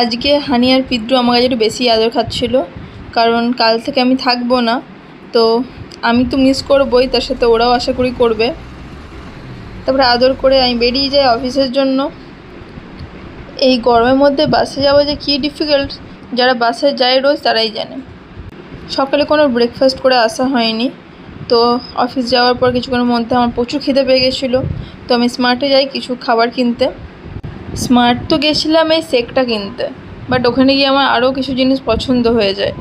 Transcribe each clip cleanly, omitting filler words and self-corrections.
আজকে হানি আর পিদ্রু আমার কাছে একটু বেশি আদর খাচ্ছিলো, কারণ কাল থেকে আমি থাকবো না। তো আমি তো মিস করবোই, তার সাথে ওরাও আশা করি করবে। তারপরে আদর করে আমি বেরিয়ে যাই অফিসের জন্য। এই গরমের মধ্যে বাসে যাওয়া যে কী ডিফিকাল্ট, যারা বাসে যায় রোজ তারাই জানে। সকালে কোনো ব্রেকফাস্ট করে আসা হয়নি, তো অফিস যাওয়ার পর কিছুক্ষণের মধ্যে আমার প্রচুর খিদে পেয়ে গেছিলো। তো আমি স্মার্টে যাই কিছু খাবার কিনতে। স্মার্ট তো গেছিলাম এই শেকটা কিনতে, বাট ওখানে গিয়ে আমার আরও কিছু জিনিস পছন্দ হয়ে যায়।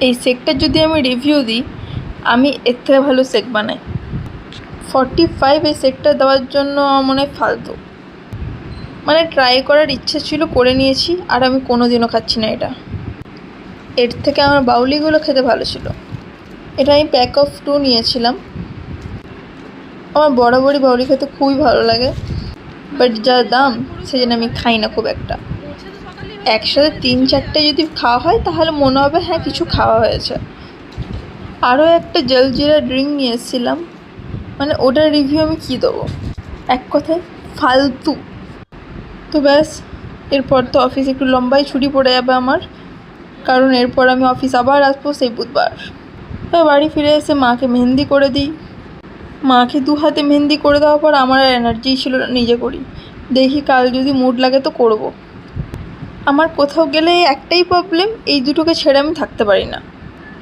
এই শেকটার যদি আমি রিভিউ দিই, আমি এর থেকে ভালো শেক বানাই। 45 এই শেকটা দেওয়ার জন্য আমার মনে হয় ফালতু। মানে ট্রাই করার ইচ্ছে ছিল, করে নিয়েছি, আর আমি কোনো দিনও খাচ্ছি না এটা। এর থেকে আমার বাউলিগুলো খেতে ভালো ছিল। এটা আমি প্যাক অফ 2 নিয়েছিলাম। আমার বরাবরই বাউলি খেতে খুবই ভালো লাগে, বাট যা দাম সেজন্য আমি খাই না খুব একটা। একসাথে 3-4টে যদি খাওয়া হয় তাহলে মনে হবে হ্যাঁ কিছু খাওয়া হয়েছে। আরও একটা জলজিরা ড্রিঙ্ক নিয়ে এসেছিলাম, মানে ওটার রিভিউ আমি কী দেবো, এক কথায় ফালতু। তো ব্যাস, এরপর তো অফিস একটু লম্বাই ছুটি পড়ে যাবে আমার, কারণ এরপর আমি অফিস আবার আসবো সেই বুধবার। তো বাড়ি ফিরে এসে মাকে মেহেন্দি করে দিই। মাকে 2 হাতে মেহেন্দি করে দেওয়ার পর আমার আর এনার্জি ছিল না নিজে করি। দেখি কাল যদি মুড লাগে তো করব। আমার কোথাও গেলে একটাই প্রবলেম, এই দুটোকে ছেড়ে আমি থাকতে পারি না।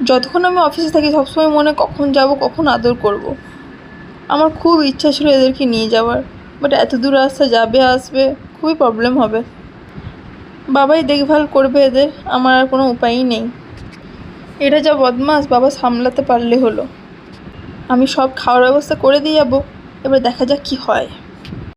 যতক্ষণ আমি অফিসে থাকি সবসময় মনে কখন যাব, কখন আদর করব। আমার খুব ইচ্ছা ছিল এদেরকে নিয়ে যাওয়ার, বাট এত দূর রাস্তা যাবে আসবে খুবই প্রবলেম হবে। বাবাই দেখভাল করবে এদের, আমার আর কোনো উপায়ই নেই। এটা যা বদমাস, বাবা সামলাতে পারলে হলো। আমি সব খাওয়ার ব্যবস্থা করে দিয়ে যাবো, এবার দেখা যাক কী হয়।